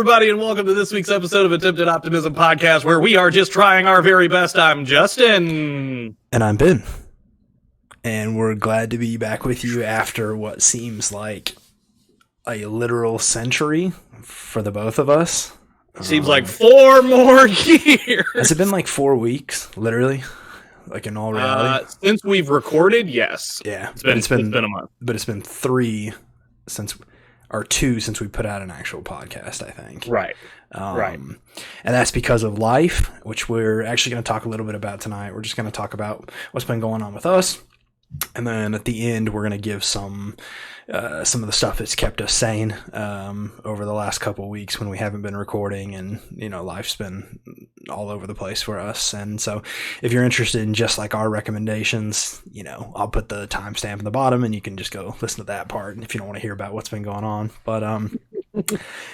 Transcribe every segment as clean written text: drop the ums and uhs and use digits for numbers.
everybody, and welcome to this week's episode of Attempted Optimism Podcast, where we are just trying our very best. I'm Justin. And I'm Ben. And we're glad to be back with you after what seems like a literal century for the both of us. Seems like 4 more years. Has it been like 4 weeks, literally? Like in all reality? Since we've recorded, yes. Yeah. It's been a month. But it's been 3 since... or 2 since we put out an actual podcast, I think. Right. Right. And that's because of life, which we're actually going to talk a little bit about tonight. We're just going to talk about what's been going on with us. And then at the end, we're going to give some of the stuff that's kept us sane over the last couple of weeks when we haven't been recording, and life's been all over the place for us. And so, if you're interested in just like our recommendations, I'll put the timestamp in the bottom, and you can just go listen to that part if you don't want to hear about what's been going on. But I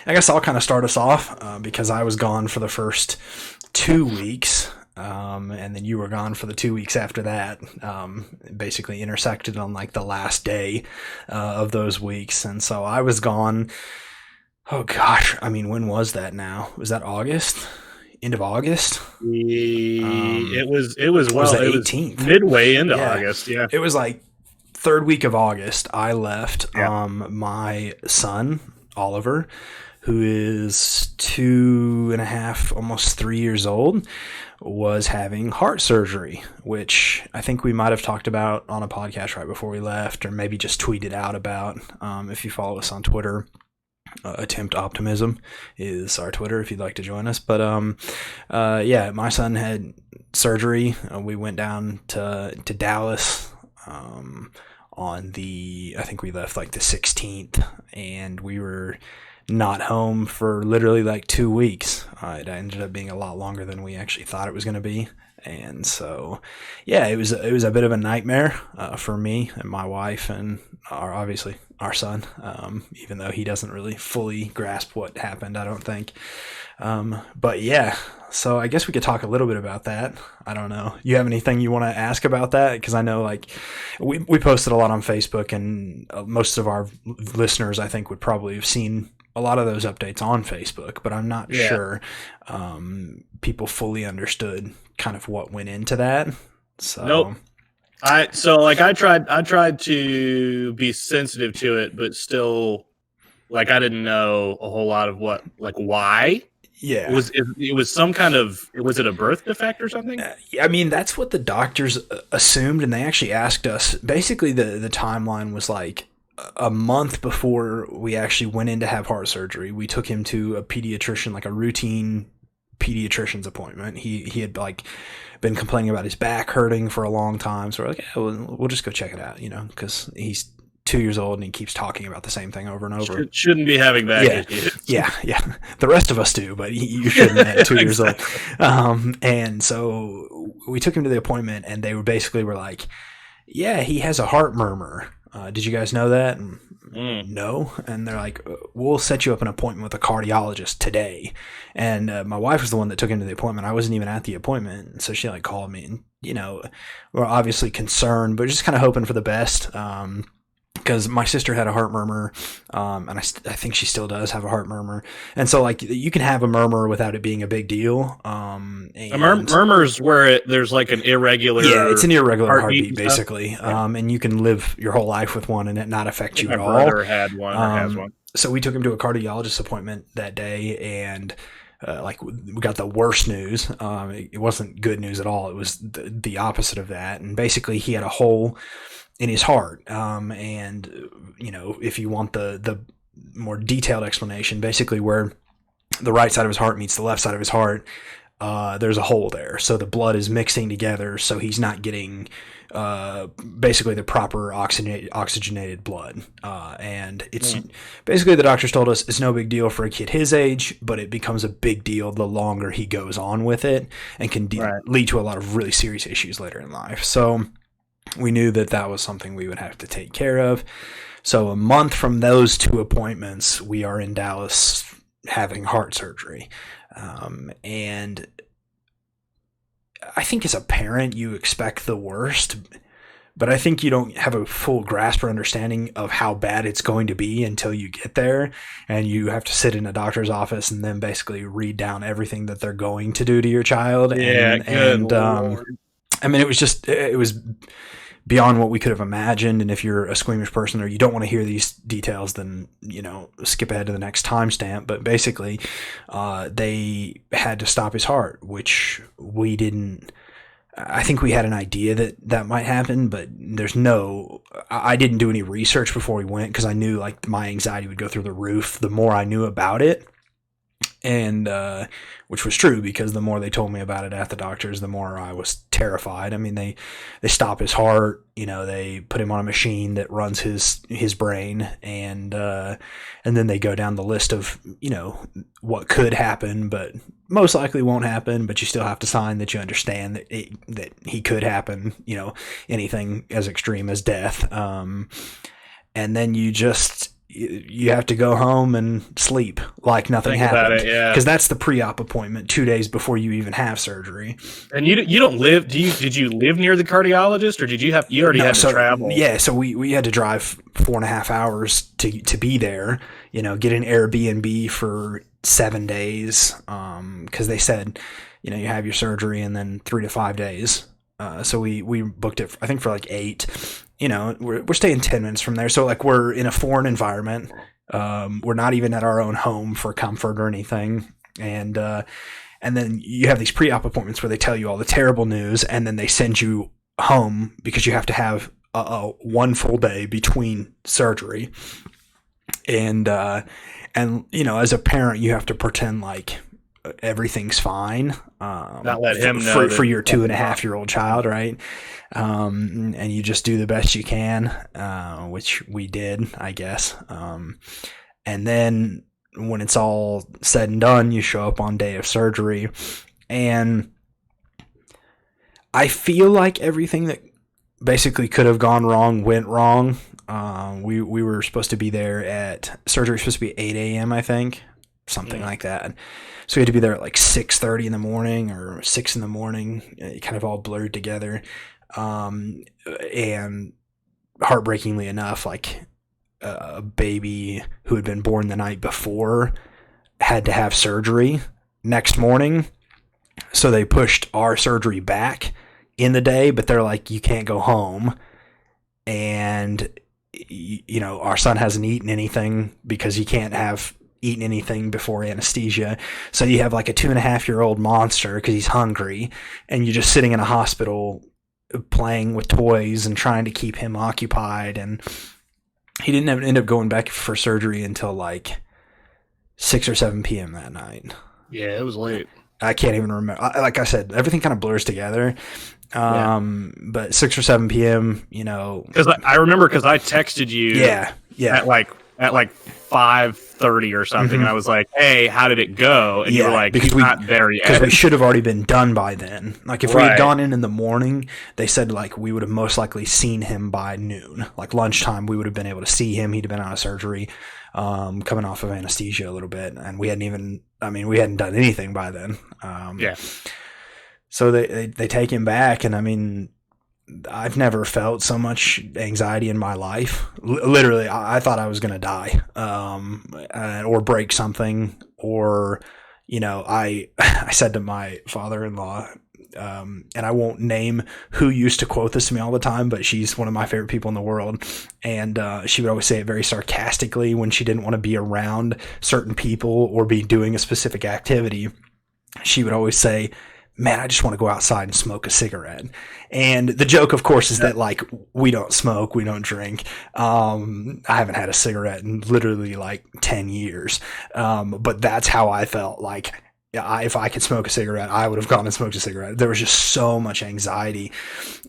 guess I'll kind of start us off because I was gone for the first 2 weeks. And then you were gone for the 2 weeks after that, basically intersected on like the last day of those weeks. And so I was gone. Oh gosh. I mean, when was that now? Was that August? End of August? It was the 18th. Midway into August. Yeah. It was like third week of August. I left, my son, Oliver, who is 2.5, almost 3 years old, was having heart surgery, which I think we might have talked about on a podcast right before we left, or maybe just tweeted out about. If you follow us on Twitter, Attempt Optimism is our Twitter if you'd like to join us. But my son had surgery. We went down to Dallas on I think we left like the 16th, and we were not home for literally like 2 weeks. It ended up being a lot longer than we actually thought it was going to be. And so, it was a bit of a nightmare for me and my wife and obviously our son, even though he doesn't really fully grasp what happened, I don't think. But yeah, so I guess we could talk a little bit about that. I don't know. You have anything you want to ask about that? Because I know like we posted a lot on Facebook, and most of our listeners, I think, would probably have seen a lot of those updates on Facebook, but I'm not sure people fully understood kind of what went into that. So nope. I tried to be sensitive to it, but still, like, I didn't know a whole lot of why. Yeah, it was some kind of, was it a birth defect or something? I mean, that's what the doctors assumed, and they actually asked us. Basically, the timeline was like a month before we actually went in to have heart surgery. We took him to a pediatrician, like a routine pediatrician's appointment. He had like been complaining about his back hurting for a long time, so we're like, we'll just go check it out, because he's 2 years old and he keeps talking about the same thing over and over. Shouldn't be having back issues. Yeah. The rest of us do, but you shouldn't at 2 years old. And so we took him to the appointment, and they were like, yeah, he has a heart murmur. Did you guys know that? No. And they're like, we'll set you up an appointment with a cardiologist today. And my wife was the one that took him to the appointment. I wasn't even at the appointment. And so she like called me, and, we're obviously concerned, but just kind of hoping for the best. Because my sister had a heart murmur, and I think she still does have a heart murmur. And so, like, you can have a murmur without it being a big deal. A murmur is where there's like an irregular... Yeah, it's an irregular heartbeat basically. And you can live your whole life with one and it not affect you at all. My brother had one or has one. So we took him to a cardiologist appointment that day, and... we got the worst news. It wasn't good news at all. It was the opposite of that. And basically he had a hole in his heart. And if you want the more detailed explanation, basically where the right side of his heart meets the left side of his heart, there's a hole there. So the blood is mixing together. So he's not getting, basically the proper oxygenated blood. And it's basically, the doctors told us it's no big deal for a kid his age, but it becomes a big deal the longer he goes on with it, and can lead to a lot of really serious issues later in life. So we knew that was something we would have to take care of. So a month from those 2 appointments, we are in Dallas having heart surgery. And I think as a parent, you expect the worst, but I think you don't have a full grasp or understanding of how bad it's going to be until you get there, and you have to sit in a doctor's office and then basically read down everything that they're going to do to your child. Yeah, good And Lord. I mean, it was beyond what we could have imagined. And if you're a squeamish person or you don't want to hear these details, then, skip ahead to the next timestamp. But basically, they had to stop his heart, which we didn't. I think we had an idea that might happen, but I didn't do any research before we went because I knew like my anxiety would go through the roof the more I knew about it. And which was true, because the more they told me about it at the doctors, the more I was terrified. I mean, they stop his heart, they put him on a machine that runs his brain, and then they go down the list of what could happen, but most likely won't happen. But you still have to sign that you understand that he could happen, anything as extreme as death. And then you have to go home and sleep like nothing happened. Because that's the pre-op appointment 2 days before you even have surgery. And you don't live? Did you live near the cardiologist, or did you already had to travel? Yeah, so we had to drive 4.5 hours to be there. Get an Airbnb for 7 days. Because they said, you have your surgery and then 3 to 5 days. So we booked it, I think, for like 8. We're staying 10 minutes from there. So like we're in a foreign environment. We're not even at our own home for comfort or anything. And then you have these pre-op appointments where they tell you all the terrible news, and then they send you home because you have to have one full day between surgery. And as a parent, you have to pretend like everything's fine. Not let him know for your 2.5-year-old child, right? And you just do the best you can, which we did, I guess. And then when it's all said and done, you show up on day of surgery, and I feel like everything that basically could have gone wrong went wrong. We were supposed to be there surgery was supposed to be 8 a.m., I think, something like that. So we had to be there at like 6:30 in the morning or 6 in the morning. It kind of all blurred together. And heartbreakingly enough, like a baby who had been born the night before had to have surgery next morning. So they pushed our surgery back in the day, but they're like, you can't go home. And, our son hasn't eaten anything because he can't have eaten anything before anesthesia. So you have like a 2.5-year-old monster because he's hungry, and you're just sitting in a hospital playing with toys and trying to keep him occupied. And he didn't end up going back for surgery until like 6 or 7 p.m. that night. Yeah, it was late. I can't even remember. Like I said, everything kind of blurs together. But 6 or 7 p.m., because I remember, because I texted you at like 5:30 or something, and I was like, hey, how did it go? And you were like, because not there yet. Because we should have already been done by then. Like if we had gone in the morning, they said like we would have most likely seen him by noon. Like lunchtime, we would have been able to see him. He'd have been out of surgery, coming off of anesthesia a little bit, and we hadn't done anything by then. So they take him back, and I mean, I've never felt so much anxiety in my life. Literally, I thought I was going to die, or break something, or, I said to my father-in-law, and I won't name who used to quote this to me all the time, but she's one of my favorite people in the world. And she would always say it very sarcastically when she didn't want to be around certain people or be doing a specific activity. She would always say, man, I just want to go outside and smoke a cigarette. And the joke, of course, is that like, we don't smoke, we don't drink. I haven't had a cigarette in literally like 10 years. But that's how I felt. Like, if I could smoke a cigarette, I would have gone and smoked a cigarette. There was just so much anxiety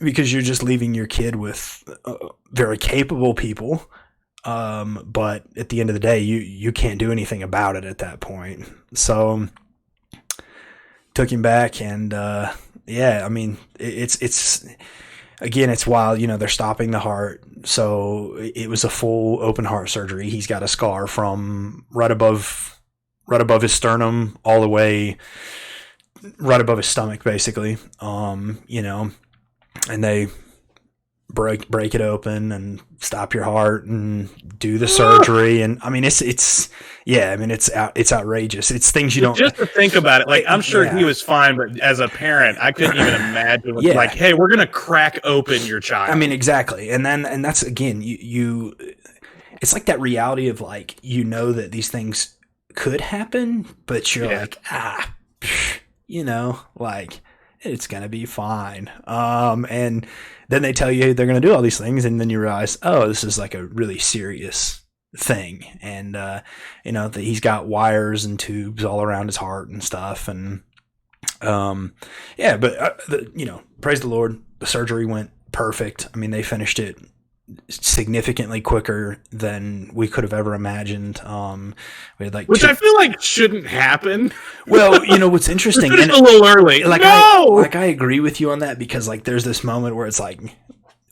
because you're just leaving your kid with very capable people. But at the end of the day, you can't do anything about it at that point. So took him back, and I mean, it's again, it's wild. They're stopping the heart, so it was a full open heart surgery. He's got a scar from right above his sternum all the way right above his stomach, basically. And they break it open and stop your heart and do the surgery. And I mean, it's outrageous. It's things you don't just to think about it. Like, I'm sure he was fine, but as a parent, I couldn't even imagine. Like, hey, we're gonna crack open your child. I mean, exactly. And that's again, you it's like that reality of like, you know, that these things could happen, but you're like, you know, like, it's gonna be fine. And then they tell you they're gonna do all these things, and then you realize, oh, this is like a really serious thing. And you know, that he's got wires and tubes all around his heart and stuff. And you know, praise the Lord, the surgery went perfect. I mean, they finished it significantly quicker than we could have ever imagined. We had which I feel like shouldn't happen. Well, you know what's interesting, and a little early. Like, I agree with you on that, because like there's this moment where it's like,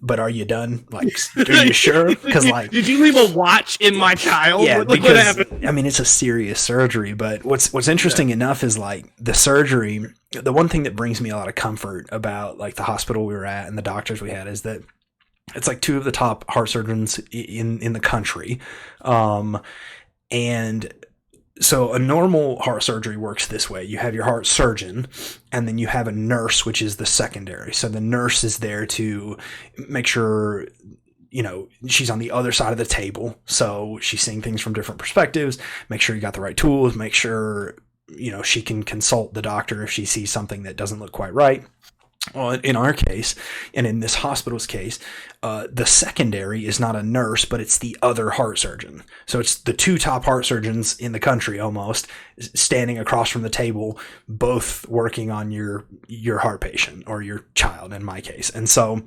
but are you done? Like, are you sure? Because like, did you leave a watch in my child? Yeah, because I mean, it's a serious surgery. But what's interesting enough is like the surgery. The one thing that brings me a lot of comfort about like the hospital we were at and the doctors we had is that it's like two of the top heart surgeons in the country. And so a normal heart surgery works this way. You have your heart surgeon, and then you have a nurse, which is the secondary. So the nurse is there to make sure, you know, she's on the other side of the table. So she's seeing things from different perspectives, make sure you got the right tools, make sure, you know, she can consult the doctor if she sees something that doesn't look quite right. Well, in our case, and in this hospital's case, the secondary is not a nurse, but it's the other heart surgeon. So it's the two top heart surgeons in the country almost standing across from the table, both working on your heart patient or your child in my case. And so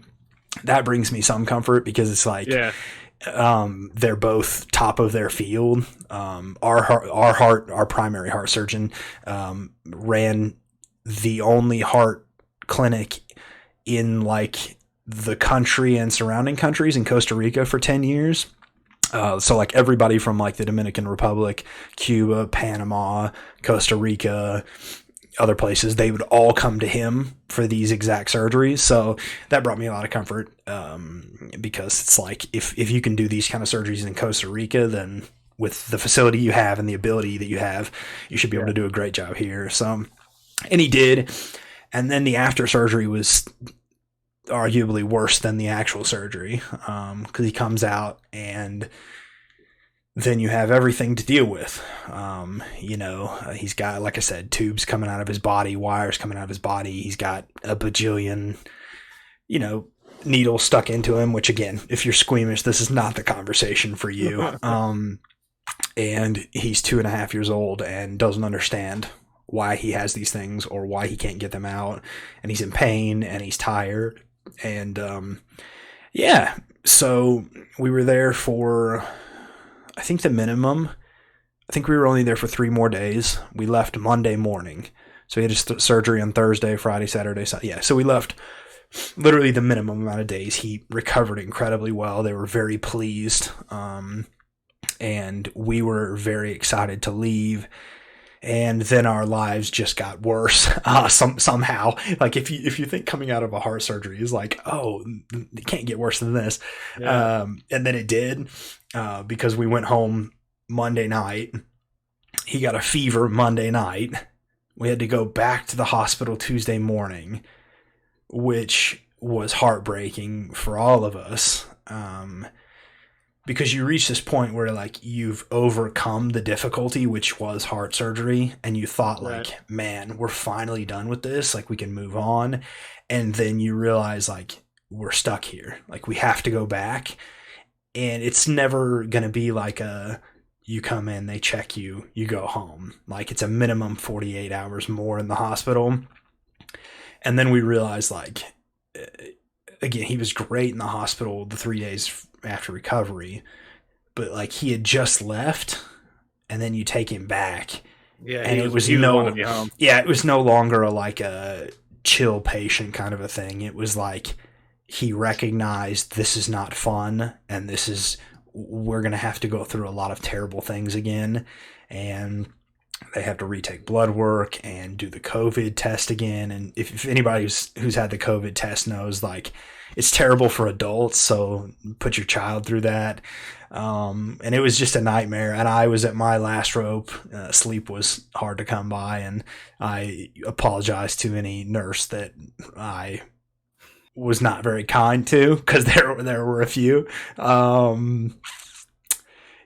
that brings me some comfort, because it's like, they're both top of their field. Our primary heart surgeon, ran the only heart clinic in like the country and surrounding countries in Costa Rica for 10 years. So like everybody from like the Dominican Republic, Cuba, Panama, Costa Rica, other places, they would all come to him for these exact surgeries. So that brought me a lot of comfort, because it's like, if you can do these kind of surgeries in Costa Rica, then with the facility you have and the ability that you have, you should be able to do a great job here. So, and he did. And then the after surgery was arguably worse than the actual surgery, because he comes out and then you have everything to deal with. You know, he's got, like I said, tubes coming out of his body, wires coming out of his body. He's got a bajillion, you know, needles stuck into him, which again, if you're squeamish, this is not the conversation for you. And he's 2.5 years old and doesn't understand why he has these things or why he can't get them out, and he's in pain and he's tired. And so we were there for, I think the minimum, I think we were only there for 3 more days. We left Monday morning, so he had his surgery on Thursday, Friday, Saturday, Sunday. So we left literally the minimum amount of days. He recovered incredibly well. They were very pleased, and we were very excited to leave. And then our lives just got worse somehow. Like if you think coming out of a heart surgery is like, oh, it can't get worse than this. Yeah. And then it did, because we went home Monday night. He got a fever Monday night. We had to go back to the hospital Tuesday morning, which was heartbreaking for all of us. Because you reach this point where like you've overcome the difficulty, which was heart surgery, and you thought like, man, we're finally done with this. Like we can move on. And then you realize like we're stuck here. Like we have to go back, and it's never going to be like you come in, they check you, you go home. Like it's a minimum 48 hours more in the hospital. And then we realized like, again, he was great in the hospital the 3 days after recovery, but like he had just left, and then you take him back, and it was no longer like a chill patient kind of a thing. It was like he recognized this is not fun, and we're gonna have to go through a lot of terrible things again. And They have to retake blood work and do the COVID test again. And if anybody who's had the COVID test knows, like, it's terrible for adults. So put your child through that. And it was just a nightmare. And I was at my last rope. Sleep was hard to come by. And I apologize to any nurse that I was not very kind to, because there were a few.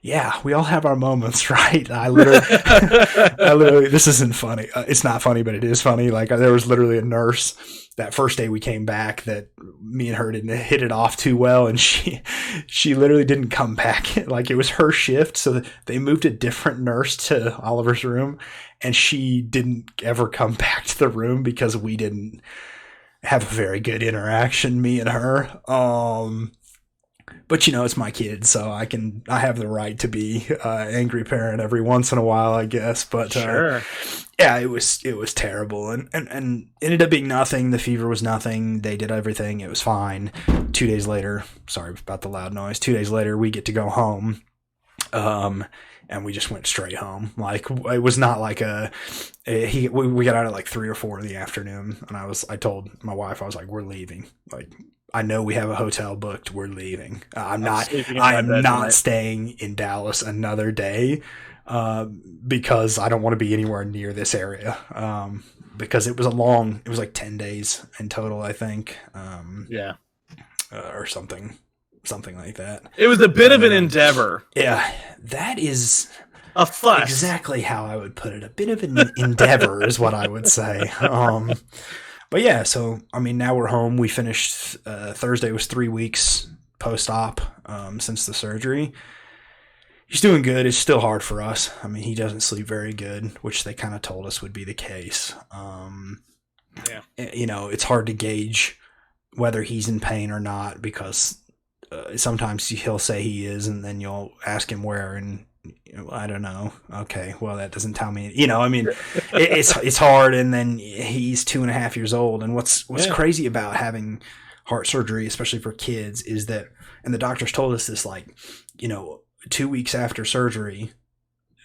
Yeah, we all have our moments, right? I literally, this isn't funny. It's not funny, but it is funny. Like, there was literally a nurse that first day we came back that me and her didn't hit it off too well. And she literally didn't come back. Like, it was her shift. So they moved a different nurse to Oliver's room, and she didn't ever come back to the room because we didn't have a very good interaction, me and her. But it's my kid, so I have the right to be angry parent every once in a while, I guess. But Sure. yeah, it was terrible, and ended up being nothing. The fever was nothing. They did everything. It was fine. 2 days later, sorry about the loud noise. 2 days later, we get to go home. And we just went straight home. Like, it was not like we got out at like 3 or 4 in the afternoon, and I told my wife, I was like, we're leaving. Like, I know we have a hotel booked. We're leaving. I am not staying in Dallas another day, because I don't want to be anywhere near this area. Because it was like 10 days in total, I think. Yeah. Or something like that. It was a bit of an endeavor. Yeah, that is a fuss. Exactly how I would put it. A bit of an endeavor is what I would say. But yeah, so I mean, now we're home. We finished Thursday was 3 weeks post-op since the surgery. He's doing good. It's still hard for us. I mean, he doesn't sleep very good, which they kind of told us would be the case. Yeah. It's hard to gauge whether he's in pain or not, because sometimes he'll say he is, and then you'll ask him where, and I don't know. Okay, well, that doesn't tell me. I mean, it's hard, and then he's 2.5 years old. And what's crazy about having heart surgery, especially for kids, is that, and the doctors told us this, like, 2 weeks after surgery,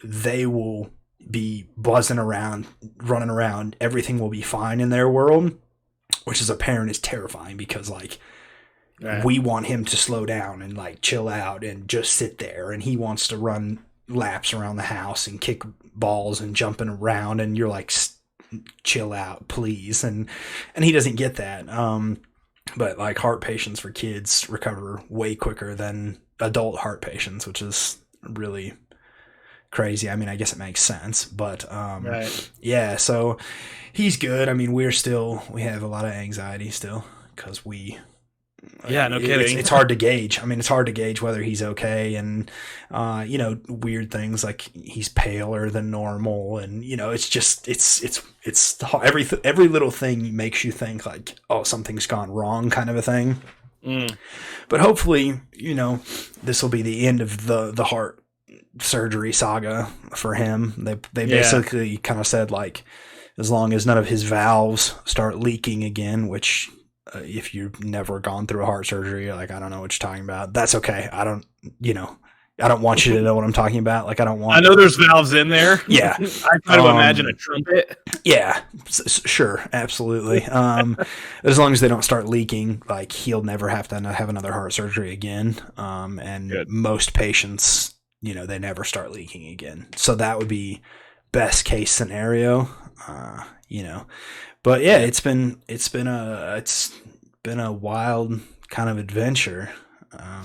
they will be buzzing around, running around. Everything will be fine in their world, which as a parent is terrifying, because, like, right, we want him to slow down and, like, chill out and just sit there, and he wants to run laps around the house and kick balls and jumping around, and you're like, chill out, please. And he doesn't get that. But like, heart patients for kids recover way quicker than adult heart patients, which is really crazy. I mean, I guess it makes sense, but right. Yeah, so he's good. I mean, we have a lot of anxiety still, because no kidding. It's hard to gauge. I mean, it's hard to gauge whether he's okay, and weird things like he's paler than normal, and it's just it's every little thing makes you think, like, oh, something's gone wrong, kind of a thing. But hopefully, this will be the end of the heart surgery saga for him. They basically kind of said, like, as long as none of his valves start leaking again, which if you've never gone through a heart surgery, like, I don't know what you're talking about. That's okay. I don't want you to know what I'm talking about. Like, I know there's valves in there. Yeah. I try to imagine a trumpet. Yeah, sure. Absolutely. As long as they don't start leaking, like, he'll never have to have another heart surgery again. And good. Most patients, they never start leaking again. So that would be best case scenario, But yeah, it's been a wild kind of adventure.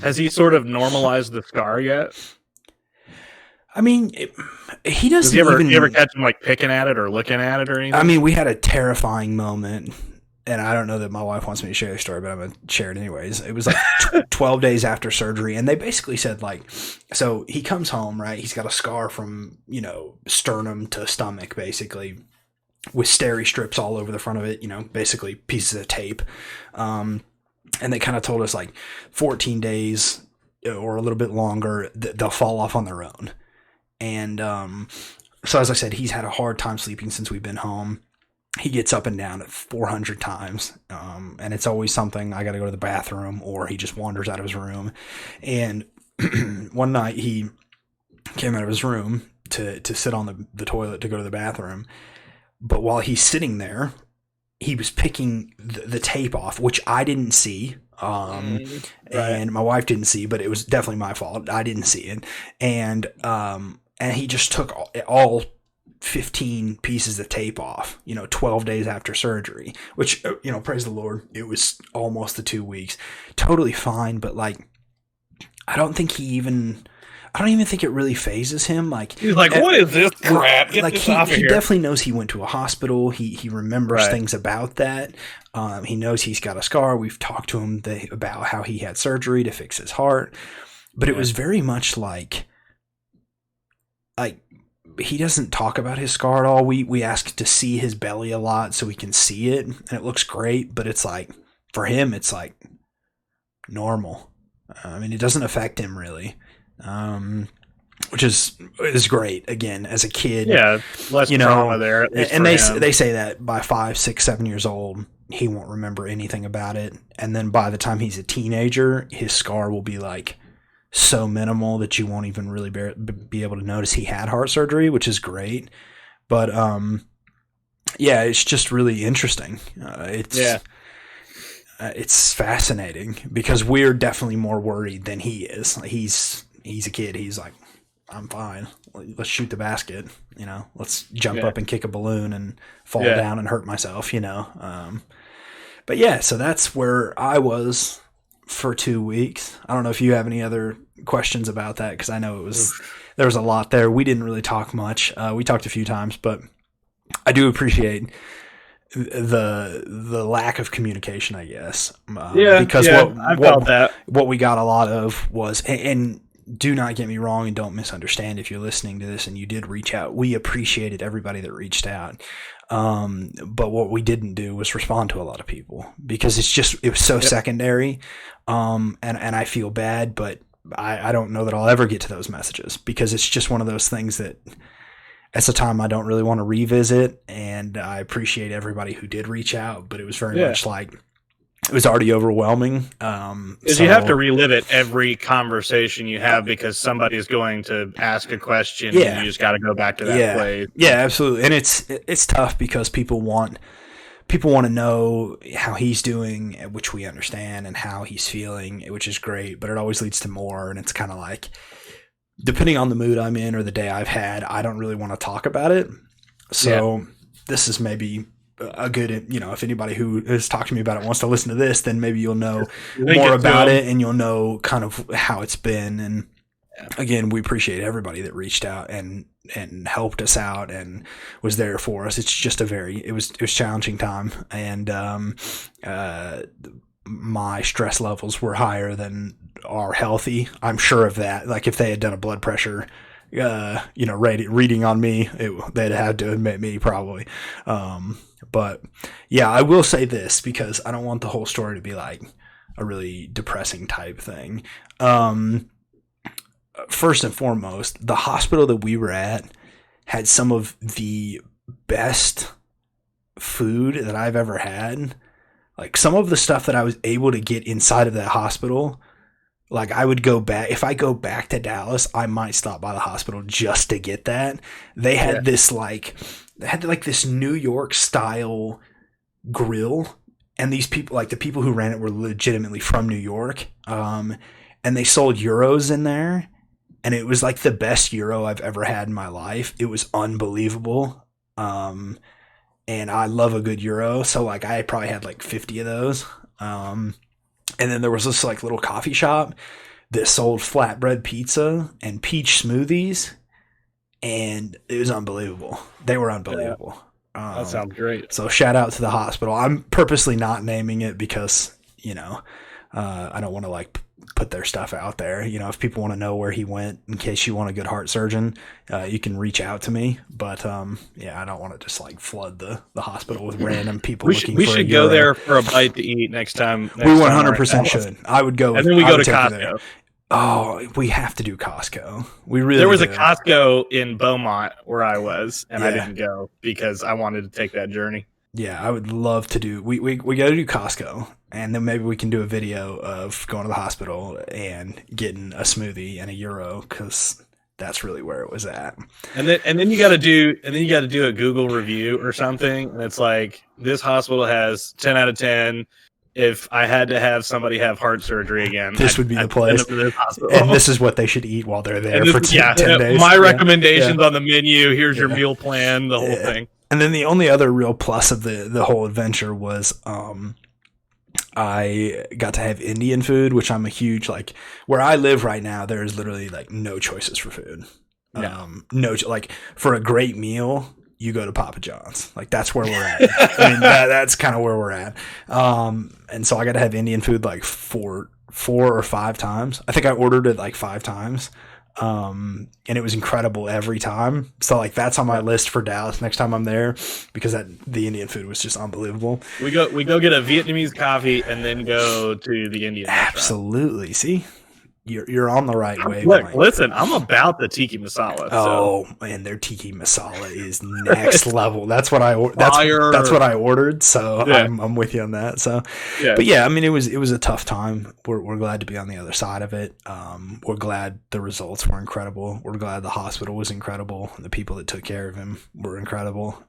Has he sort of normalized the scar yet? I mean, he doesn't. Does you ever catch him, like, picking at it or looking at it or anything? I mean, we had a terrifying moment, and I don't know that my wife wants me to share the story, but I'm going to share it anyways. It was like 12 days after surgery, and they basically said, like, so he comes home, right? He's got a scar from, sternum to stomach, basically, with steri strips all over the front of it, basically pieces of tape. And they kind of told us, like, 14 days or a little bit longer, they'll fall off on their own. And so, as I said, he's had a hard time sleeping since we've been home. He gets up and down at 400 times. And it's always something, I got to go to the bathroom, or he just wanders out of his room. And one night he came out of his room to sit on the toilet to go to the bathroom. But while he's sitting there, he was picking the tape off, which I didn't see. Right. And my wife didn't see, but it was definitely my fault. I didn't see it. And he just took all 15 pieces of tape off, 12 days after surgery, which, praise the Lord, it was almost the 2 weeks. Totally fine. But like, I don't even think it really phases him. Like, he's like, what is this crap? Get like this off of he here. definitely knows he went to a hospital. He remembers things about that. He knows he's got a scar. We've talked to him about how he had surgery to fix his heart, but it was very much like he doesn't talk about his scar at all. We ask to see his belly a lot so we can see it, and it looks great. But it's like, for him, it's like normal. I mean, it doesn't affect him really. Which is great. Again, as a kid, less trauma there. And they say that by 5, 6, 7 years old, he won't remember anything about it, and then by the time he's a teenager, his scar will be like so minimal that you won't even really be able to notice he had heart surgery, which is great. But it's just really interesting. It's fascinating because we're definitely more worried than he is. He's a kid. He's like, I'm fine. Let's shoot the basket. Let's jump up and kick a balloon and fall down and hurt myself. But yeah, so that's where I was for 2 weeks. I don't know if you have any other questions about that, because I know there was a lot there. We didn't really talk much. We talked a few times, but I do appreciate the lack of communication, I guess. Because I felt that. What we got a lot of was, and do not get me wrong and don't misunderstand if you're listening to this and you did reach out. We appreciated everybody that reached out. But what we didn't do was respond to a lot of people because it was so secondary. And I feel bad, but I don't know that I'll ever get to those messages because it's just one of those things that it's a time I don't really want to revisit. And I appreciate everybody who did reach out, but it was very much like, it was already overwhelming. Because you have to relive it every conversation you have because somebody is going to ask a question and you just got to go back to that place. Yeah, absolutely. And it's tough because people want to know how he's doing, which we understand, and how he's feeling, which is great, but it always leads to more. And it's kind of like, depending on the mood I'm in or the day I've had, I don't really want to talk about it. So this is maybe a good, if anybody who has talked to me about it wants to listen to this, then maybe you'll know more about it and you'll know kind of how it's been. And again, we appreciate everybody that reached out and helped us out and was there for us. It's just it was challenging time. And, my stress levels were higher than are healthy. I'm sure of that. Like if they had done a blood pressure, reading on me, they'd have to admit me probably. But yeah, I will say this because I don't want the whole story to be like a really depressing type thing. First and foremost, the hospital that we were at had some of the best food that I've ever had. Like some of the stuff that I was able to get inside of that hospital, like I would go back, if I go back to Dallas, I might stop by the hospital just to get that. They had this this New York style grill, and these people, like the people who ran it were legitimately from New York. And they sold gyros in there, and it was like the best gyro I've ever had in my life. It was unbelievable. And I love a good gyro. So like I probably had like 50 of those. And then there was this like little coffee shop that sold flatbread pizza and peach smoothies. And it was unbelievable. They were unbelievable. That sounds great. So shout out to the hospital. I'm purposely not naming it because, I don't want to like put their stuff out there. If people want to know where he went, in case you want a good heart surgeon, you can reach out to me. But I don't want to just like flood the hospital with random people. We should go there for a bite to eat next time. We 100% should. I would go. And then we go to Costco. Oh, we have to do Costco. There was a Costco in Beaumont where I was, and I didn't go because I wanted to take that journey. Yeah, I would love to do. We got to do Costco, and then maybe we can do a video of going to the hospital and getting a smoothie and a gyro because That's really where it was at. And then you got to do a Google review or something, and it's like, this hospital has 10 out of 10. If I had to have somebody have heart surgery again, this would be the place. And this is what they should eat while they're there for 10 days. My recommendations on the menu. Here's your meal plan. The whole thing. And then the only other real plus of the whole adventure was I got to have Indian food, which I'm a huge, like, where I live right now, there's literally like no choices for food. No, like for a great meal, you go to Papa John's. Like that's where we're at. I mean, that's kind of where we're at. And so I got to have Indian food like four or 5 times. I think I ordered it like 5 times. And it was incredible every time. So like that's on my list for Dallas next time I'm there, because the Indian food was just unbelievable. We go get a Vietnamese coffee and then go to the Indian restaurant. Absolutely. See? You're on the right way. Look, listen, I'm about the tiki masala. Oh man, their tiki masala is next level. That's what I that's what I ordered. So yeah. I'm with you on that. So, yeah. But yeah, I mean, it was a tough time. We're glad to be on the other side of it. We're glad the results were incredible. We're glad the hospital was incredible. The people that took care of him were incredible.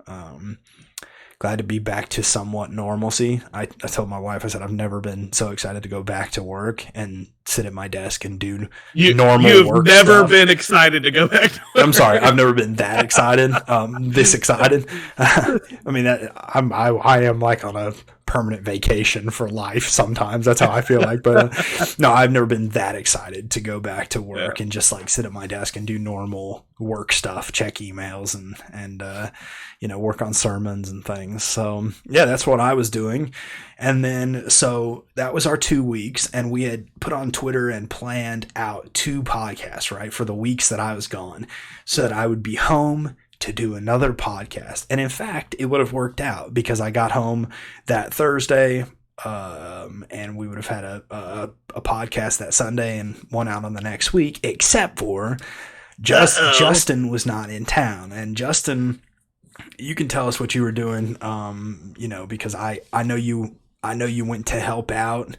Glad to be back to somewhat normalcy. I told my wife, I said, I've never been so excited to go back to work and sit at my desk and do normal work. You've never been excited to go back to work. I'm sorry. I've never been that excited. This excited. I mean, I am like on a permanent vacation for life sometimes. That's how I feel like. But no, I've never been that excited to go back to work and just like sit at my desk and do normal work stuff, check emails and work on sermons and things. So yeah, that's what I was doing. And then, so that was our 2 weeks, and we had put on Twitter and planned out 2 podcasts, right, for the weeks that I was gone, so that I would be home to do another podcast. And in fact, it would have worked out, because I got home that Thursday, and we would have had a podcast that Sunday and one out on the next week, except for Justin was not in town. And Justin, you can tell us what you were doing, because I know you went to help out,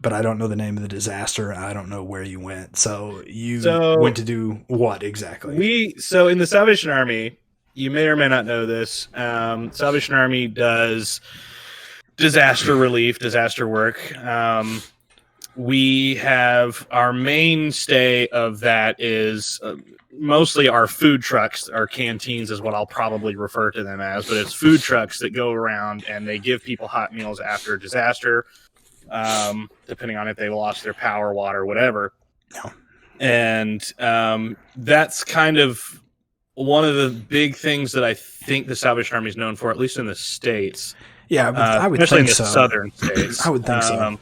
but I don't know the name of the disaster. I don't know where you went. So you went to do what exactly? So in the Salvation Army, you may or may not know this, Salvation Army does disaster relief, disaster work. We have our mainstay of that is mostly our food trucks. Our canteens is what I'll probably refer to them as, but it's food trucks that go around and they give people hot meals after a disaster, depending on if they lost their power, water, whatever. No. And that's kind of one of the big things that I think the Salvation Army is known for, at least in the States. Yeah, I would especially think in the southern states. I would think so.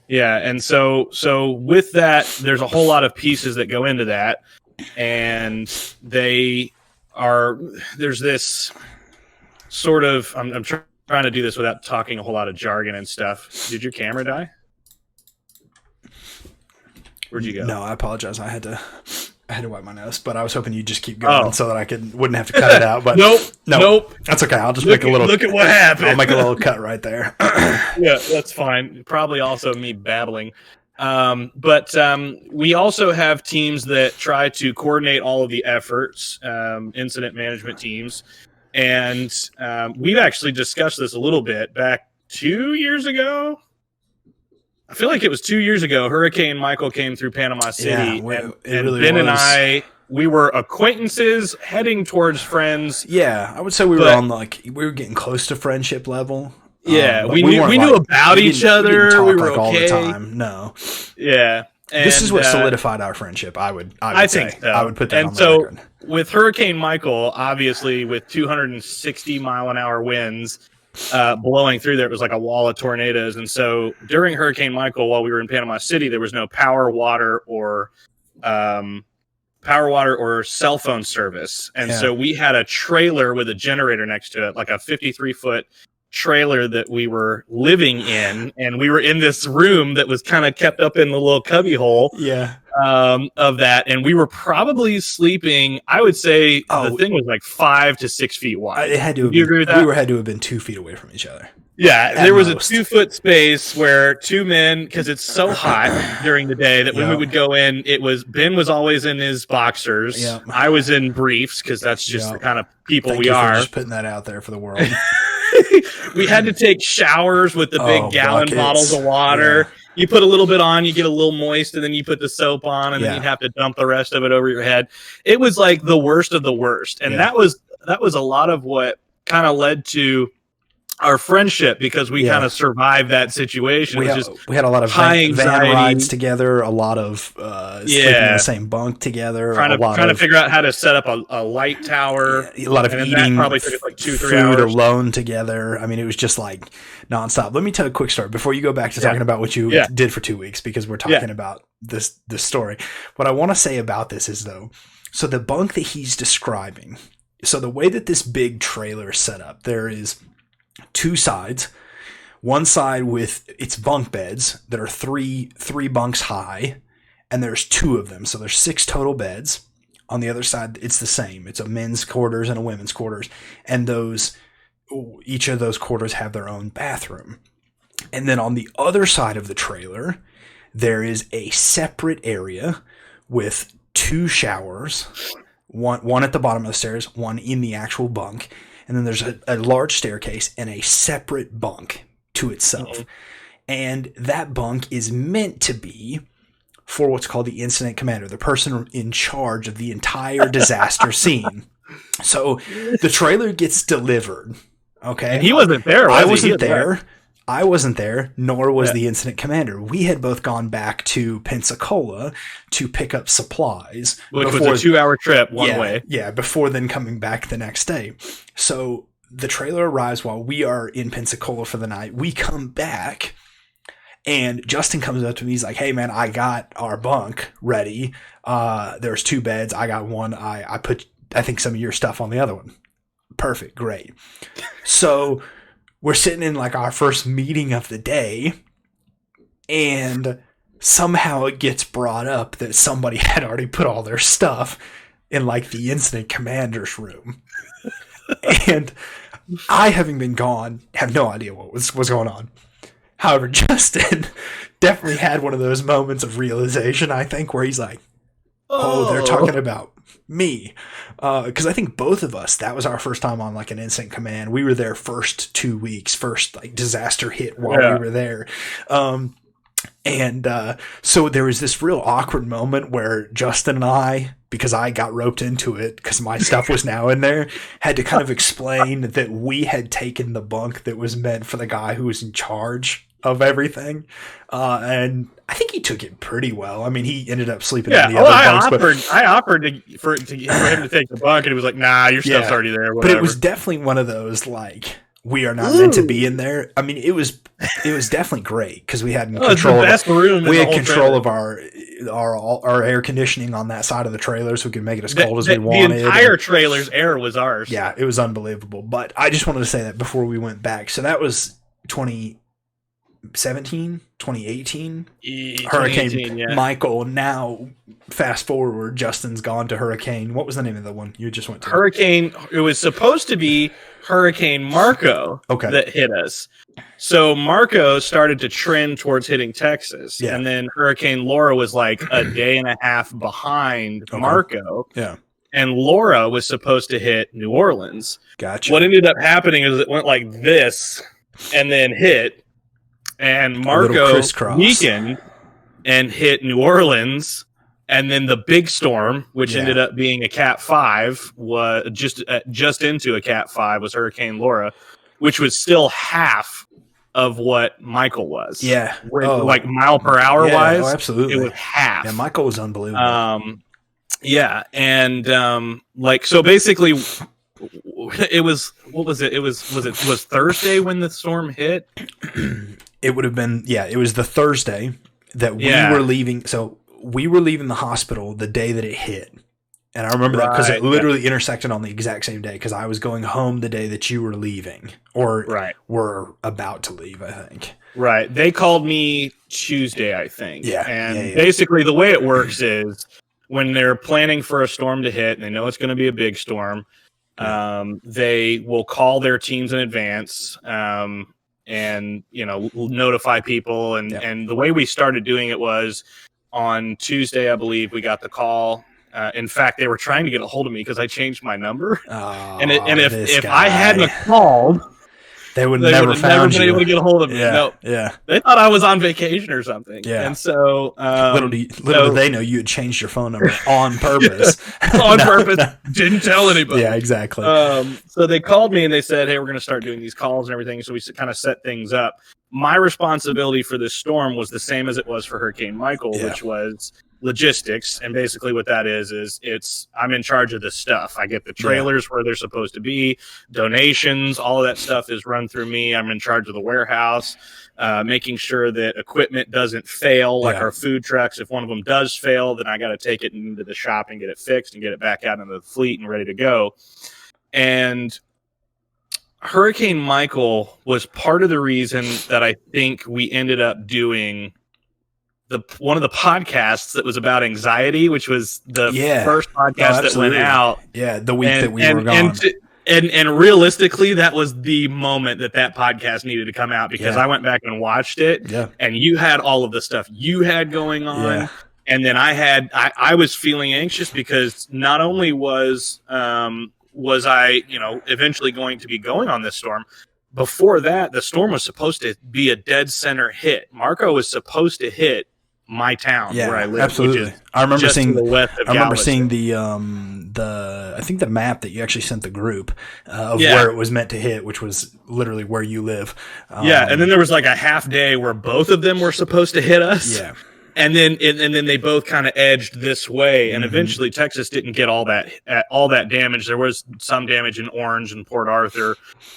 Yeah, and so with that, there's a whole lot of pieces that go into that, and there's this sort of, I'm trying to do this without talking a whole lot of jargon and stuff. Did your camera die? Where'd you go? No, I apologize. I had to wipe my nose, but I was hoping you'd just keep going so that I wouldn't have to cut it out. But nope. That's okay. I'll just make a little. Look at what happened. I'll make a little cut right there. Yeah, that's fine. Probably also me babbling. But we also have teams that try to coordinate all of the efforts, incident management teams, and we've actually discussed this a little bit back 2 years ago. I feel like it was 2 years ago. Hurricane Michael came through Panama City, and really Ben and I, we were acquaintances heading towards friends. Yeah, I would say we were getting close to friendship level. Yeah, we knew about each other. We were okay all the time. No. Yeah. And, this is what solidified our friendship. I would think so. I would put that on the record. With Hurricane Michael, obviously with 260 mile an hour winds blowing through there, it was like a wall of tornadoes. And so during Hurricane Michael, while we were in Panama City, there was no power, water, or cell phone service. And so we had a trailer with a generator next to it, like a 53-foot trailer that we were living in, and we were in this room that was kind of kept up in the little cubby hole of that, and we were probably sleeping, I would say the thing was like 5 to 6 feet wide. It had to have you agree with that? We had to have been 2 feet away from each other. Yeah, there was most. A 2-foot space where two men, because it's so hot during the day that when we would go in, Ben was always in his boxers. Yep. I was in briefs because that's just the kind of people Thank we you are. For just putting that out there for the world. We had to take showers with the big gallon bottles of water. Yeah. You put a little bit on, you get a little moist, and then you put the soap on, and then you'd have to dump the rest of it over your head. It was like the worst of the worst, and that was a lot of what kind of led to our friendship, because we kind of survived that situation. We had a lot of van rides together, a lot of sleeping in the same bunk together, trying to figure out how to set up a light tower, a lot of eating, probably took us like 2-3 hours alone together. I mean, it was just like nonstop. Let me tell a quick story before you go back to talking about what you did for 2 weeks, because we're talking about this story. What I want to say about this is, though, so the bunk that he's describing, so the way that this big trailer is set up, there is 2 sides. One side with its bunk beds that are three bunks high, and there's 2 of them, so there's 6 total beds. On the other side, it's the same. It's a men's quarters and a women's quarters, and each of those quarters have their own bathroom. And then on the other side of the trailer, there is a separate area with 2 showers, one at the bottom of the stairs, one in the actual bunk. And then there's a large staircase and a separate bunk to itself. Mm-hmm. And that bunk is meant to be for what's called the incident commander, the person in charge of the entire disaster scene. So the trailer gets delivered. Okay. And he wasn't there. I wasn't there. I wasn't there, nor was the incident commander. We had both gone back to Pensacola to pick up supplies. Which was a 2-hour trip one way. Yeah, before then coming back the next day. So the trailer arrives while we are in Pensacola for the night. We come back, and Justin comes up to me. He's like, hey, man, I got our bunk ready. There's 2 beds. I got one. I put, I think, some of your stuff on the other one. Perfect. Great. So we're sitting in like our first meeting of the day, and somehow it gets brought up that somebody had already put all their stuff in like the incident commander's room. And I, having been gone, have no idea what was going on. However, Justin definitely had one of those moments of realization, I think, where he's like, oh, they're talking about me. Because I think both of us, that was our first time on like an incident command. We were there first 2 weeks, first like disaster hit while we were there. So there was this real awkward moment where Justin and I, because I got roped into it because my stuff was now in there, had to kind of explain that we had taken the bunk that was meant for the guy who was in charge of everything. And I think he took it pretty well. I mean, he ended up sleeping in the other bunks. I offered for him to take the bunk, and he was like, nah, your stuff's already there. Whatever. But it was definitely one of those, like, we are not meant to be in there. I mean, it was definitely great because we had control. We had control of our air conditioning on that side of the trailer, so we could make it as cold as we wanted. The entire trailer's air was ours. Yeah, it was unbelievable. But I just wanted to say that before we went back. So that was 2018 Hurricane Michael. Now fast forward, Justin's gone to Hurricane. What was the name of the one you just went to? Hurricane. It was supposed to be Hurricane Marco that hit us. So Marco started to trend towards hitting Texas, and then Hurricane Laura was like a day and a half behind Marco. Yeah. And Laura was supposed to hit New Orleans. Gotcha. What ended up happening is it went like this and then hit, and Marco weakened and hit New Orleans, and then the big storm, which ended up being a Cat 5, was just into a Cat 5, was Hurricane Laura, which was still half of what Michael was. Yeah. Like mile per hour wise. Oh, absolutely. It was half. Yeah, Michael was unbelievable. Like, so basically it was, what was it? Was Thursday when the storm hit? It would have been, it was the Thursday that we were leaving. So we were leaving the hospital the day that it hit. And I remember that because it literally intersected on the exact same day, because I was going home the day that you were leaving, or were about to leave, I think. Right. They called me Tuesday, I think. Yeah. And basically the way it works is when they're planning for a storm to hit and they know it's going to be a big storm, they will call their teams in advance. and notify people. And the way we started doing it was on Tuesday, I believe, we got the call. In fact, they were trying to get a hold of me because I changed my number. And if I hadn't called, they would never been able to get a hold of me. No, they thought I was on vacation or something. Yeah. And so little did they know you had changed your phone number on purpose. On purpose. Didn't tell anybody. Yeah, exactly. So they called me and they said, hey, we're going to start doing these calls and everything. So we kind of set things up. My responsibility for this storm was the same as it was for Hurricane Michael, which was logistics. And basically what that is I'm in charge of this stuff. I get the trailers where they're supposed to be, donations, all of that stuff is run through me. I'm in charge of the warehouse, making sure that equipment doesn't fail, like our food trucks. If one of them does fail, then I got to take it into the shop and get it fixed and get it back out into the fleet and ready to go. And Hurricane Michael was part of the reason that I think we ended up doing one of the podcasts that was about anxiety, which was the first podcast that went out. Yeah, the week that we were gone. And realistically, that was the moment that podcast needed to come out, because I went back and watched it, and you had all of the stuff you had going on, and then I was feeling anxious because not only was I, eventually going to be going on this storm. Before that, the storm was supposed to be a dead center hit. Marco was supposed to hit my town where I live. Absolutely. I remember seeing the the I think the map that you actually sent the group of where it was meant to hit, which was literally where you live. And then there was like a half day where both of them were supposed to hit us. Yeah. And then they both kind of edged this way, and eventually Texas didn't get all that damage. There was some damage in Orange and Port Arthur,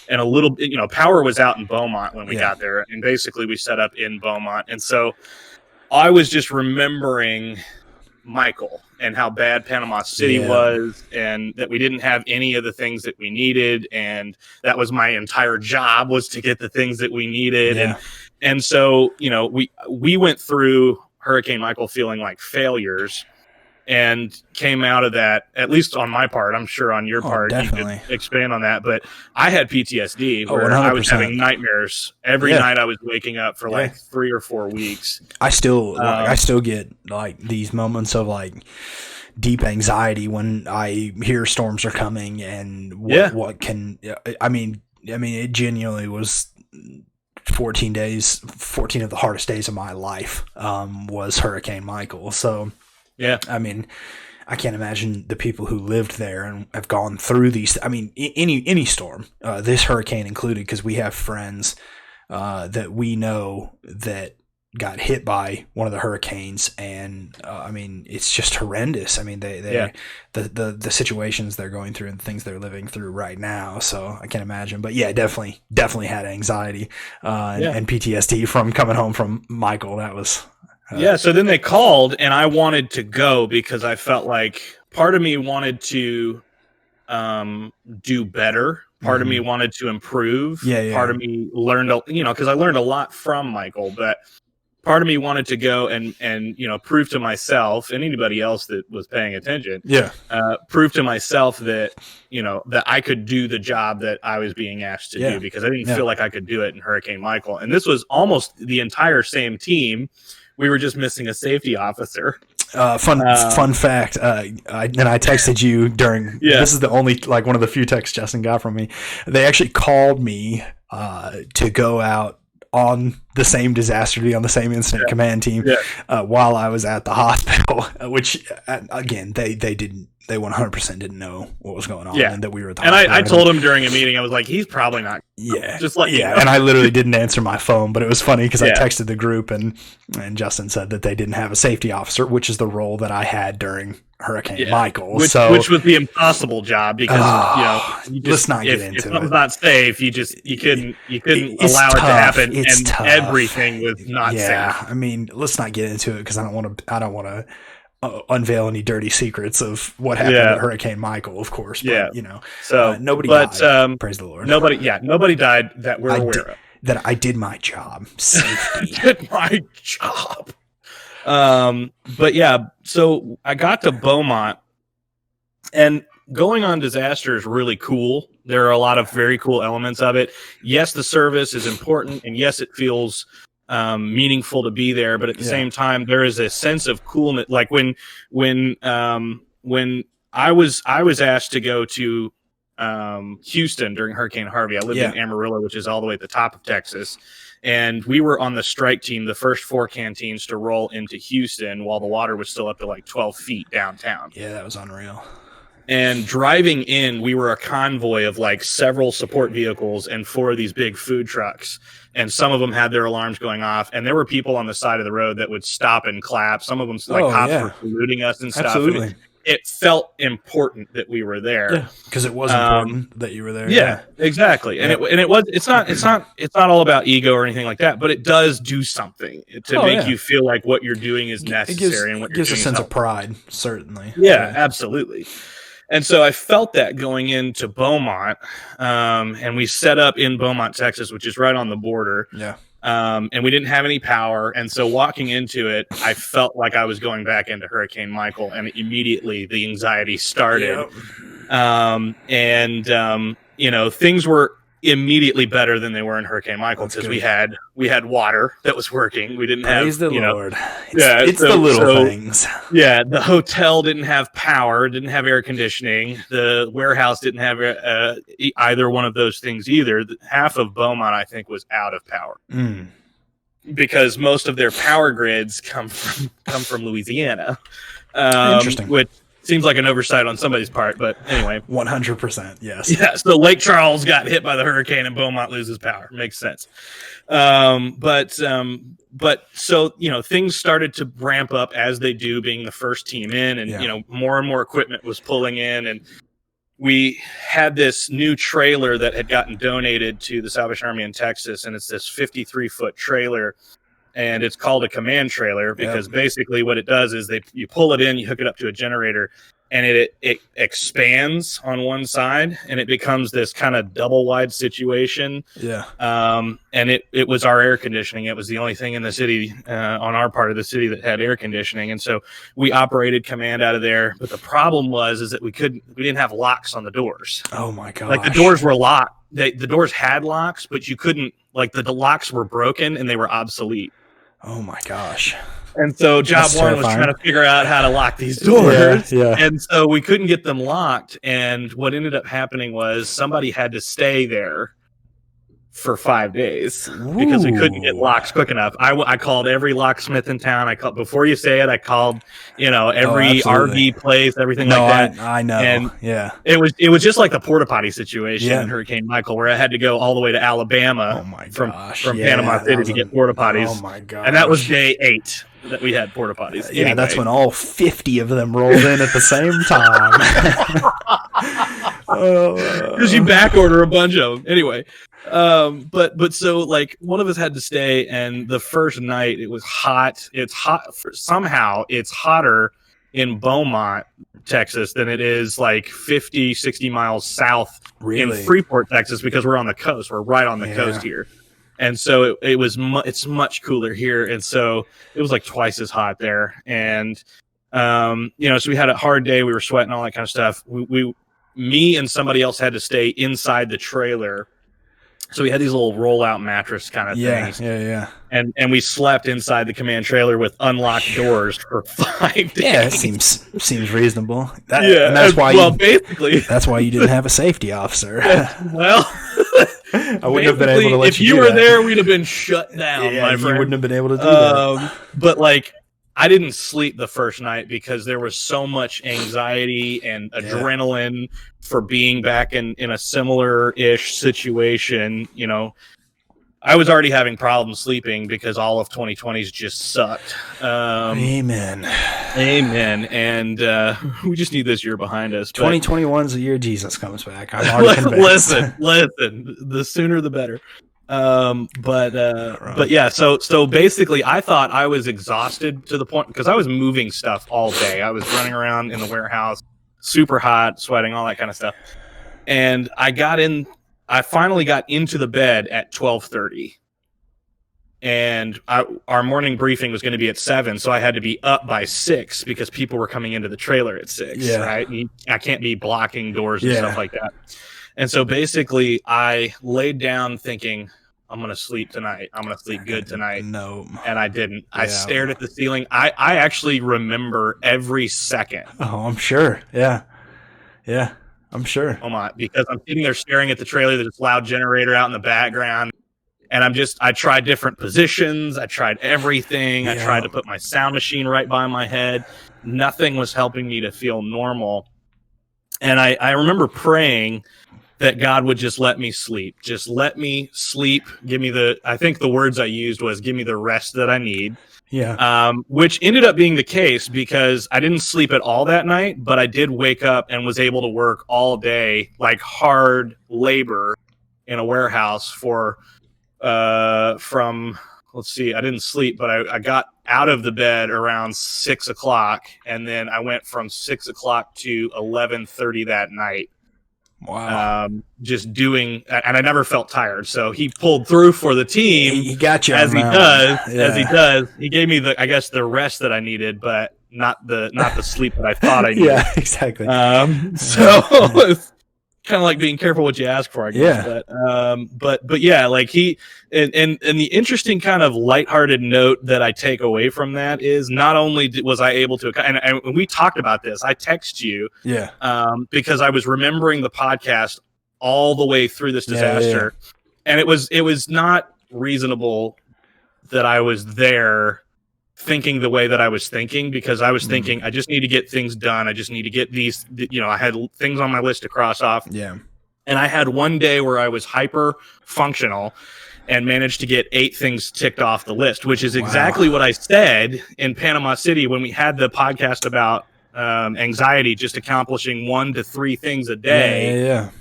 and a little, power was out in Beaumont when we got there, and basically we set up in Beaumont. And so I was just remembering Michael and how bad Panama City was, and that we didn't have any of the things that we needed, and that was my entire job, was to get the things that we needed. And so we went through Hurricane Michael feeling like failures, and came out of that, at least on my part. I'm sure on your part, definitely. You could expand on that, but I had PTSD where 100%. I was having nightmares every night. I was waking up for like 3 or 4 weeks. I still get like these moments of like deep anxiety when I hear storms are coming, and what can, I mean, it genuinely was 14 days, 14 of the hardest days of my life was Hurricane Michael. So, I mean, I can't imagine the people who lived there and have gone through these. I mean, any storm, this hurricane included, because we have friends that we know that got hit by one of the hurricanes, and I mean, it's just horrendous. I mean, the situations they're going through and things they're living through right now. So I can't imagine, but definitely had anxiety and PTSD from coming home from Michael. That was so then they called, and I wanted to go because I felt like part of me wanted to do better. Part of me wanted to improve. Part of me learned, because I learned a lot from Michael, but part of me wanted to go and prove to myself and anybody else that was paying attention, prove to myself that that I could do the job that I was being asked to do, because I didn't feel like I could do it in Hurricane Michael. And this was almost the entire same team. We were just missing a safety officer. Fun fact. I texted you during. This is the only, like, one of the few texts Justin got from me. They actually called me to go out on the same disaster, to be on the same incident command team while I was at the hospital. Which again, they didn't. They 100% didn't know what was going on, and that we were at the hospital. And I told him during a meeting, I was like, he's probably not. Just let you know. And I literally didn't answer my phone, but it was funny because I texted the group, and Justin said that they didn't have a safety officer, which is the role that I had during Hurricane Michael. Which was the impossible job, because let's not get into it. If something's not safe, you couldn't allow it to happen, and everything was not safe. I mean, let's not get into it because I don't want to unveil any dirty secrets of what happened at Hurricane Michael, of course. But, so nobody died. Praise the Lord. Nobody died that we're aware of. That I did my job. Safety. Did my job. But so I got to Beaumont, and going on disaster is really cool. There are a lot of very cool elements of it. Yes, the service is important, and yes, it feels meaningful to be there. But at the same time, there is a sense of coolness. Like when I was asked to go to Houston during Hurricane Harvey. I lived in Amarillo, which is all the way at the top of Texas. And we were on the strike team, the first 4 canteens to roll into Houston while the water was still up to like 12 feet downtown. Yeah, that was unreal. And driving in, we were a convoy of like several support vehicles and 4 of these big food trucks. And some of them had their alarms going off. And there were people on the side of the road that would stop and clap. Some of them, like cops were saluting us and stuff. Absolutely. It felt important that we were there because it was important that you were there. Yeah, exactly. And it's not all about ego or anything like that, but it does do something to make you feel like what you're doing is necessary and what you're doing gives a sense of pride, certainly. Yeah, absolutely. And so I felt that going into Beaumont, and we set up in Beaumont, Texas, which is right on the border. Yeah. And we didn't have any power. And so walking into it, I felt like I was going back into Hurricane Michael, and immediately the anxiety started. Yep. Things were immediately better than they were in Hurricane Michael because we had water that was working. We didn't Praise have the Lord. It's the little things. Yeah, the hotel didn't have power, didn't have air conditioning. The warehouse didn't have either one of those things either. Half of Beaumont, I think, was out of power because most of their power grids come from Louisiana. Interesting. Which seems like an oversight on somebody's part, but anyway. 100%, yes. Yeah, so Lake Charles got hit by the hurricane and Beaumont loses power. Makes sense. But so, things started to ramp up as they do, being the first team in, and, more and more equipment was pulling in, and we had this new trailer that had gotten donated to the Salvation Army in Texas, and it's this 53-foot trailer. And it's called a command trailer because basically what it does is you pull it in, you hook it up to a generator, and it expands on one side, and it becomes this kind of double wide situation. Yeah. And it was our air conditioning. It was the only thing in the city on our part of the city that had air conditioning, and so we operated command out of there. But the problem is that we didn't have locks on the doors. Oh my god! Like the doors were locked. The doors had locks, but you couldn't. Like the locks were broken and they were obsolete. Oh my gosh. And so job one was trying to figure out how to lock these doors. Yeah. And so we couldn't get them locked. And what ended up happening was somebody had to stay there for 5 days because we couldn't get locks quick enough. I called every locksmith in town. Before you say it, I called, every RV place, everything like that. I know. And it was just like the porta potty situation in Hurricane Michael, where I had to go all the way to Alabama from Panama City to get porta potties. Oh my god! And that was day 8 that we had porta potties. Yeah, that's when all 50 of them rolled in at the same time. Because you back order a bunch of them anyway. But so like one of us had to stay, and the first night it was hot. It's hot somehow. It's hotter in Beaumont, Texas than it is like 50, 60 miles south in Freeport, Texas, because we're on the coast. We're right on the coast here. And so it's much cooler here. And so it was like twice as hot there. And, so we had a hard day. We were sweating, all that kind of stuff. Me and somebody else had to stay inside the trailer. So we had these little rollout mattress kind of things. Yeah. And we slept inside the command trailer with unlocked doors for 5 days. Yeah, it seems reasonable. And that's why basically that's why you didn't have a safety officer. I wouldn't have been able to let if you were there, we'd have been shut down. My friend. You wouldn't have been able to do that. But like, I didn't sleep the first night because there was so much anxiety and adrenaline for being back in a similar-ish situation. I was already having problems sleeping because all of 2020's just sucked. Amen. And we just need this year behind us. 2021's the year Jesus comes back. I'm already convinced. Listen. The sooner the better. But yeah, so basically I thought I was exhausted to the point because I was moving stuff all day. I was running around in the warehouse, super hot, sweating, all that kind of stuff. And I finally got into the bed at 12:30. And our morning briefing was going to be at 7, so I had to be up by 6 because people were coming into the trailer at 6, right? I can't be blocking doors and stuff like that. And so basically I laid down thinking, I'm going to sleep tonight. I'm going to sleep good tonight. No. And I didn't. I stared at the ceiling. I actually remember every second. Oh, I'm sure. Yeah. Yeah, I'm sure. Oh my, because I'm sitting there staring at the trailer. There's this loud generator out in the background. And I tried different positions. I tried everything. Yeah. I tried to put my sound machine right by my head. Nothing was helping me to feel normal. And I remember praying that God would just let me sleep. Just let me sleep. Give me I think the words I used was, give me the rest that I need. Yeah. Which ended up being the case because I didn't sleep at all that night, but I did wake up and was able to work all day, like hard labor in a warehouse from, let's see, I didn't sleep, but I got out of the bed around 6 o'clock. And then I went from 6 o'clock to 11:30 that night. Wow. Just doing, and I never felt tired. So he pulled through for the team. He got you as he does. Yeah. As he does. He gave me the rest that I needed, but not the sleep that I thought I needed. Yeah, exactly. So it's kind of like being careful what you ask for, I guess. Yeah. But yeah, like and the interesting kind of lighthearted note that I take away from that is not only was I able to, and we talked about this, I text you, yeah, because I was remembering the podcast all the way through this disaster, and it was not reasonable that I was there thinking the way that I was thinking, because I was thinking, I just need to get things done. I just need to get these, I had things on my list to cross off. Yeah. And I had one day where I was hyper functional and managed to get 8 things ticked off the list, which is exactly what I said in Panama City when we had the podcast about anxiety, just accomplishing 1 to 3 things a day. Yeah.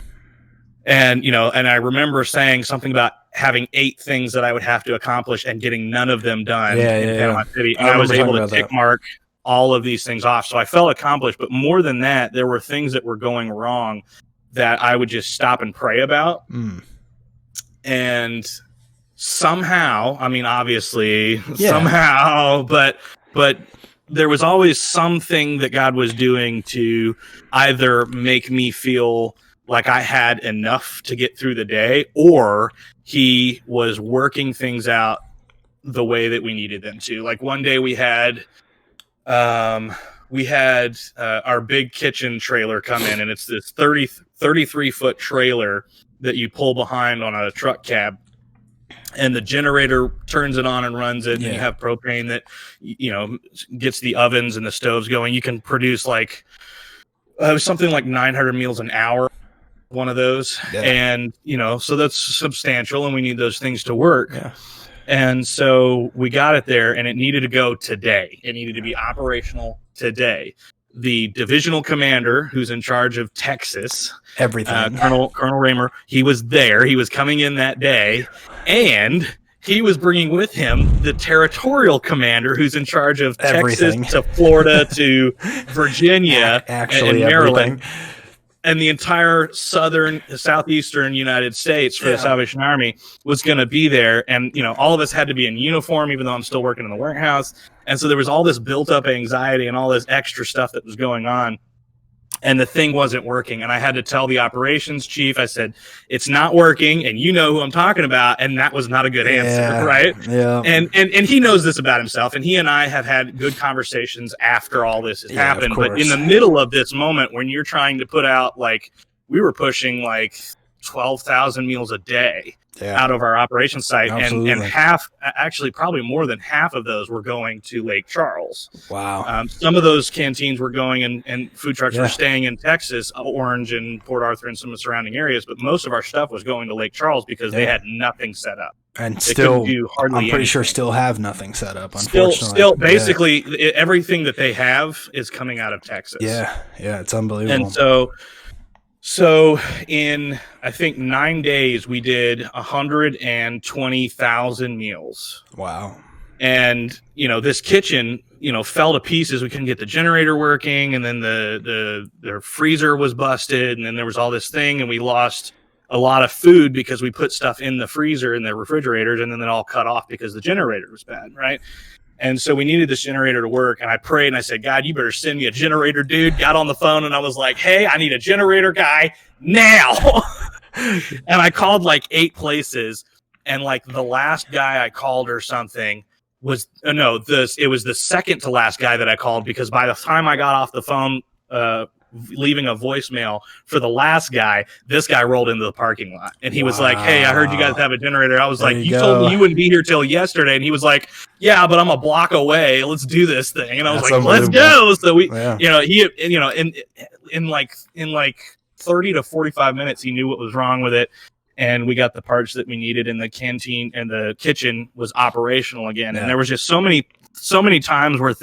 And, and I remember saying something about having 8 things that I would have to accomplish and getting none of them done in Panama City. And I was able to tick mark all of these things off. So I felt accomplished. But more than that, there were things that were going wrong that I would just stop and pray about. And somehow, I mean, obviously, somehow, but there was always something that God was doing to either make me feel like I had enough to get through the day, or he was working things out the way that we needed them to. Like one day we had our big kitchen trailer come in, and it's this 33-foot trailer that you pull behind on a truck cab, and the generator turns it on and runs it. And you have propane that, gets the ovens and the stoves going. You can produce like something like 900 meals an hour, one of those. And, so that's substantial, and we need those things to work. And so we got it there, and it needed to go today. It needed to be operational today. The divisional commander, who's in charge of Texas, everything, Colonel Raymer, he was there. He was coming in that day, and he was bringing with him the territorial commander, who's in charge of Texas to Florida to Virginia and Maryland. And the entire southeastern United States for the Salvation Army was going to be there. And, all of us had to be in uniform, even though I'm still working in the warehouse. And so there was all this built up anxiety and all this extra stuff that was going on. And the thing wasn't working. And I had to tell the operations chief, I said, it's not working. And you know who I'm talking about. And that was not a good answer. Right. Yeah. And he knows this about himself. And he and I have had good conversations after all this has happened. But in the middle of this moment, when you're trying to put out, like, we were pushing like 12,000 meals a day out of our operation site. And half, actually probably more than half of those were going to Lake Charles. Wow. Some of those canteens were going and food trucks were staying in Texas, Orange and Port Arthur and some of the surrounding areas. But most of our stuff was going to Lake Charles because they had nothing set up. And still, I'm pretty sure still have nothing set up, unfortunately. Still basically everything that they have is coming out of Texas. Yeah, it's unbelievable. And so in, I think, 9 days, we did 120,000 meals. Wow. And, this kitchen, fell to pieces. We couldn't get the generator working. And then the freezer was busted. And then there was all this thing. And we lost a lot of food because we put stuff in the freezer and the refrigerators. And then it all cut off because the generator was bad, right? And so we needed this generator to work. And I prayed and I said, God, you better send me a generator, dude. Got on the phone and I was like, hey, I need a generator guy now. And I called like 8 places, and like the last guy I called or something was it was the second to last guy that I called, because by the time I got off the phone leaving a voicemail for the last guy, this guy rolled into the parking lot, and he was like, "Hey, I heard you guys have a generator." I was There like, you "You told me go. you wouldn't be here till yesterday," and he was like, "Yeah, but I'm a block away. Let's do this thing." And I was That's like, "Let's go!" So we, in like 30 to 45 minutes, he knew what was wrong with it, and we got the parts that we needed, and the canteen and the kitchen was operational again. Yeah. And there was just so many times where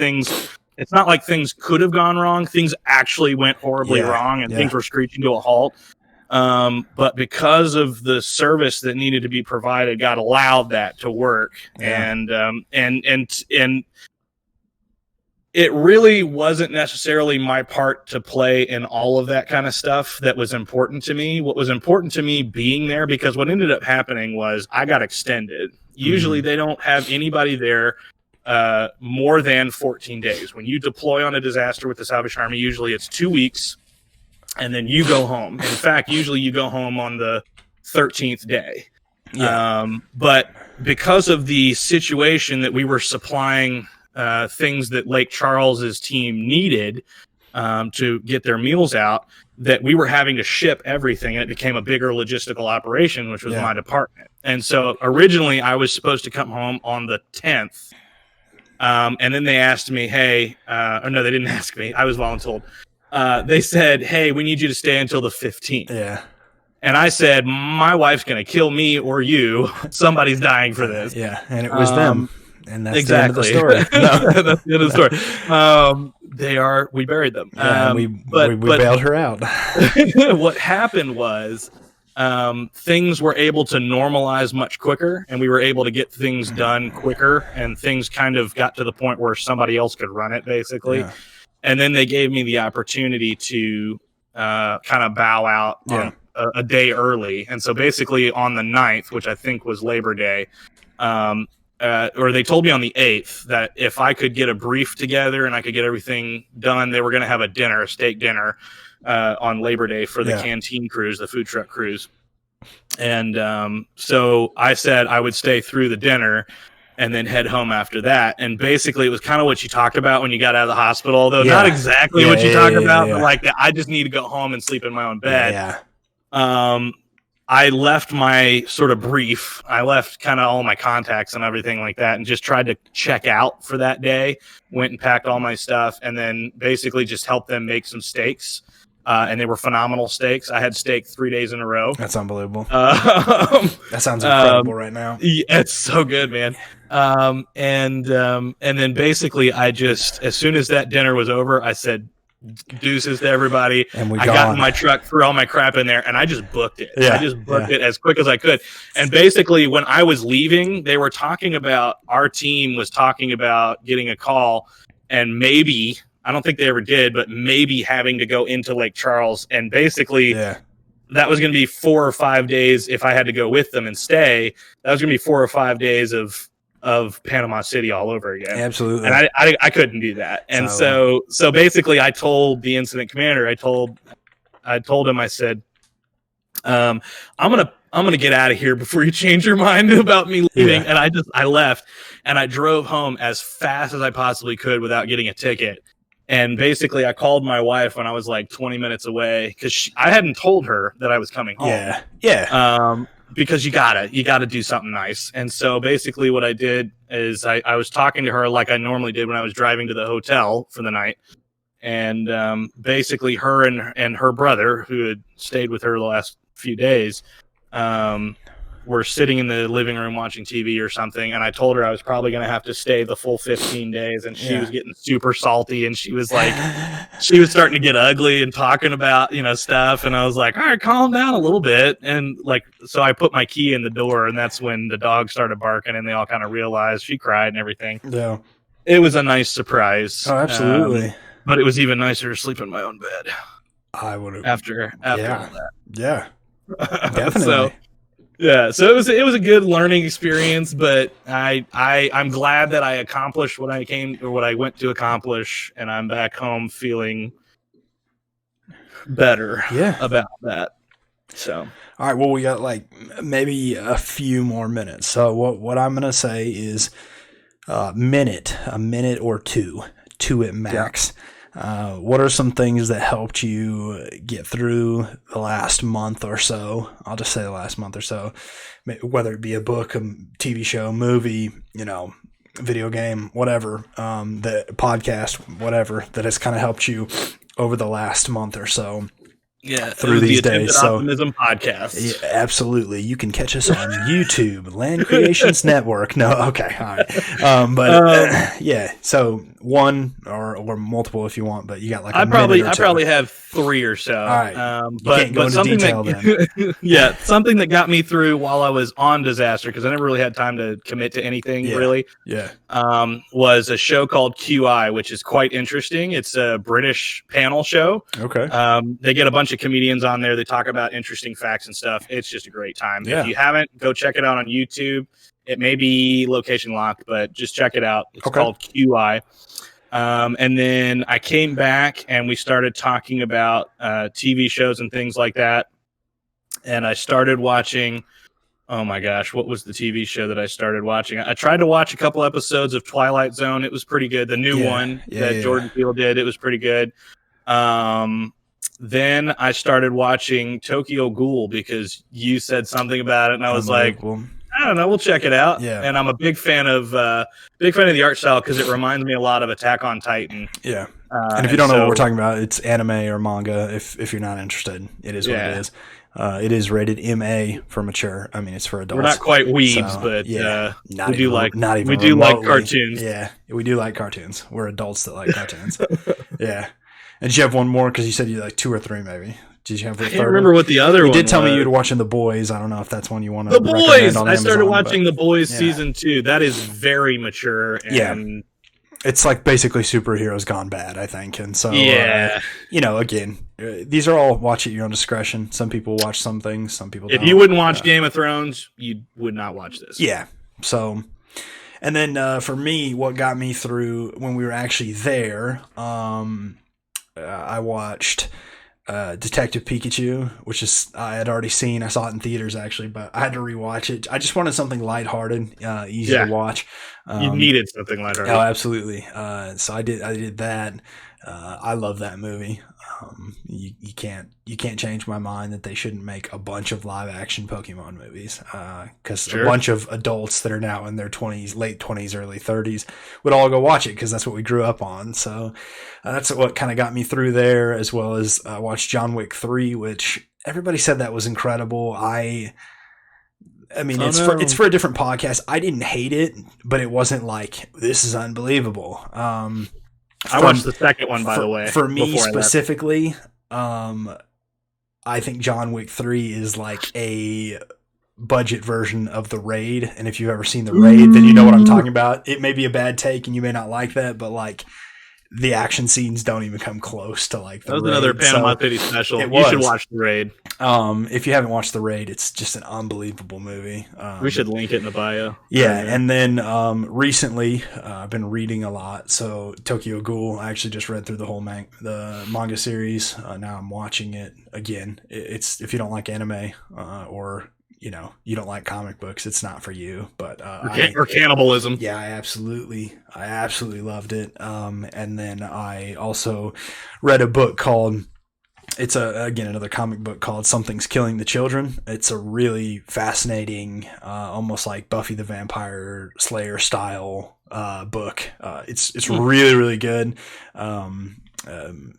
it's not like things could have gone wrong. Things actually went horribly wrong, and things were screeching to a halt. But because of the service that needed to be provided, God allowed that to work. Yeah. And it really wasn't necessarily my part to play in all of that kind of stuff that was important to me. What was important to me being there, because what ended up happening was I got extended. Usually they don't have anybody there more than 14 days. When you deploy on a disaster with the Salvation Army, usually it's 2 weeks, and then you go home. In fact, usually you go home on the 13th day. Yeah. But because of the situation that we were supplying things that Lake Charles's team needed to get their meals out, that we were having to ship everything, and it became a bigger logistical operation, which was my department. And so originally I was supposed to come home on the 10th. And then they asked me, hey, or no, they didn't ask me. I was voluntold. They said, hey, we need you to stay until the 15th. Yeah. And I said, my wife's going to kill me or you. Somebody's dying for this. Yeah. And it was them. And that's exactly the end of the story. No. That's the end of the story. We buried them. Yeah, we bailed her out. What happened was things were able to normalize much quicker, and we were able to get things done quicker, and things kind of got to the point where somebody else could run it, basically. Yeah. And then they gave me the opportunity to kind of bow out on a day early. And so basically on the 9th, which I think was Labor Day, or they told me on the 8th that if I could get a brief together and I could get everything done, they were going to have a steak dinner on Labor Day for the canteen crews, the food truck crews. And so I said I would stay through the dinner and then head home after that. And basically it was kind of what you talked about when you got out of the hospital, although not exactly what you talked about, but like that I just need to go home and sleep in my own bed. I left my sort of brief. I left kind of all my contacts and everything like that, and just tried to check out for that day. Went and packed all my stuff, and then basically just helped them make some steaks. And they were phenomenal steaks. I had steak 3 days in a row. That's unbelievable. That sounds incredible right now. Yeah, it's so good, man. And then basically I just, as soon as that dinner was over, I said deuces to everybody. And I got in my truck, threw all my crap in there, and I just booked it. I just booked it as quick as I could. And basically when I was leaving, they were talking about, our team was talking about getting a call, and maybe, I don't think they ever did, but maybe having to go into Lake Charles. And basically that was going to be 4 or 5 days. If I had to go with them and stay, that was going to be 4 or 5 days of Panama City all over again. Absolutely. And I couldn't do that. And so basically I told the incident commander, I told him, I said, I'm going to get out of here before you change your mind about me leaving. And I left, and I drove home as fast as I possibly could without getting a ticket. And basically I called my wife when I was like 20 minutes away, because I hadn't told her that I was coming home. Because you gotta do something nice. And so basically what I did is I was talking to her like I normally did when I was driving to the hotel for the night. And basically her and her brother, who had stayed with her the last few days, were sitting in the living room watching TV or something. And I told her I was probably going to have to stay the full 15 days. And she was getting super salty, and she was like, she was starting to get ugly and talking about, stuff. And I was like, all right, calm down a little bit. And like, so I put my key in the door, and that's when the dog started barking, and they all kind of realized. She cried and everything. Yeah. It was a nice surprise. Oh, absolutely. But it was even nicer to sleep in my own bed. I would have after all that. Yeah. Definitely. So it was a good learning experience, but I'm glad that I accomplished what I went to accomplish, and I'm back home feeling better about that. So, all right, well, we got like maybe a few more minutes. So what I'm gonna say is a minute or two at max. What are some things that helped you get through the last month or so? I'll just say the last month or so, whether it be a book, a TV show, movie, video game, whatever, the podcast, whatever, that has kind of helped you over the last month or so. Yeah, through these days. So, Optimism podcast. Yeah, absolutely. You can catch us on YouTube, Land Creations Network. No, okay, all right. Yeah. So one or multiple if you want, but you got like I probably have 3 or so. All right. But something detail, that yeah, something that got me through while I was on disaster, because I never really had time to commit to anything really. Yeah. Was a show called QI, which is quite interesting. It's a British panel show. Okay. They get a bunch of comedians on there. They talk about interesting facts and stuff. It's just a great time. Yeah. If you haven't, go check it out on YouTube. It may be location locked, but just check it out. It's called QI. And then I came back and we started talking about TV shows and things like that. And I started watching, oh my gosh, what was the TV show that I started watching? I tried to watch a couple episodes of Twilight Zone. It was pretty good. The new one that Jordan Peele did, it was pretty good. Then I started watching Tokyo Ghoul because you said something about it, and I was like, I don't know, we'll check it out. Yeah. And I'm a big fan of the art style because it reminds me a lot of Attack on Titan. Yeah. And if you don't know what we're talking about, it's anime or manga. If you're not interested, it is what it is. It is rated MA for mature. I mean, it's for adults. We're not quite weebs, but we do like cartoons. Yeah, we do like cartoons. We're adults that like cartoons. Yeah. And did you have one more? Because you said you like 2 or 3, maybe. Did you have a third? I can't remember what the other one was. You did tell me you were watching The Boys. I don't know if that's one you want to recommend on Amazon. I started watching The Boys season 2. That is very mature. And it's like basically superheroes gone bad, I think. And so, again, these are all watch at your own discretion. Some people watch some things, some people don't. If you wouldn't watch Game of Thrones, you would not watch this. Yeah. So, and then for me, what got me through when we were actually there, I watched Detective Pikachu, which is I had already seen. I saw it in theaters actually, but I had to rewatch it. I just wanted something lighthearted, easy to watch. You needed something lighthearted. Oh, absolutely. So I did that. I love that movie. You can't change my mind that they shouldn't make a bunch of live action Pokemon movies, because a bunch of adults that are now in their 20s, late 20s, early 30s would all go watch it because that's what we grew up on. So that's what kind of got me through there, as well as I watched John Wick 3, which everybody said that was incredible. I mean, it's for a different podcast. I didn't hate it, but it wasn't like this is unbelievable. I watched the second one, by the way. For me specifically, I think John Wick 3 is like a budget version of The Raid. And if you've ever seen The Raid, then you know what I'm talking about. It may be a bad take and you may not like that, but like the action scenes don't even come close to like The Raid. That was another Panama City special. You should watch The Raid. If you haven't watched The Raid, it's just an unbelievable movie. We should link it in the bio. Yeah, and then recently I've been reading a lot. So Tokyo Ghoul, I actually just read through the whole the manga series. Now I'm watching it again. It's if you don't like anime or you don't like comic books, it's not for you. But or cannibalism. Yeah, I absolutely loved it. And then I also read a book called. It's another comic book called Something's Killing the Children. It's a really fascinating, almost like Buffy the Vampire Slayer style book. It's really, really good.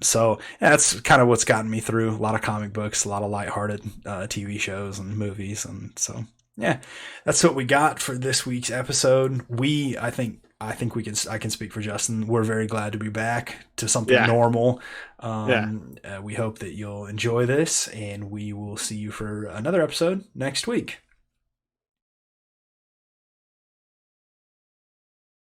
So that's kind of what's gotten me through a lot of comic books, a lot of lighthearted TV shows and movies. And so, yeah, that's what we got for this week's episode. I think I can speak for Justin. We're very glad to be back to something normal. We hope that you'll enjoy this, and we will see you for another episode next week.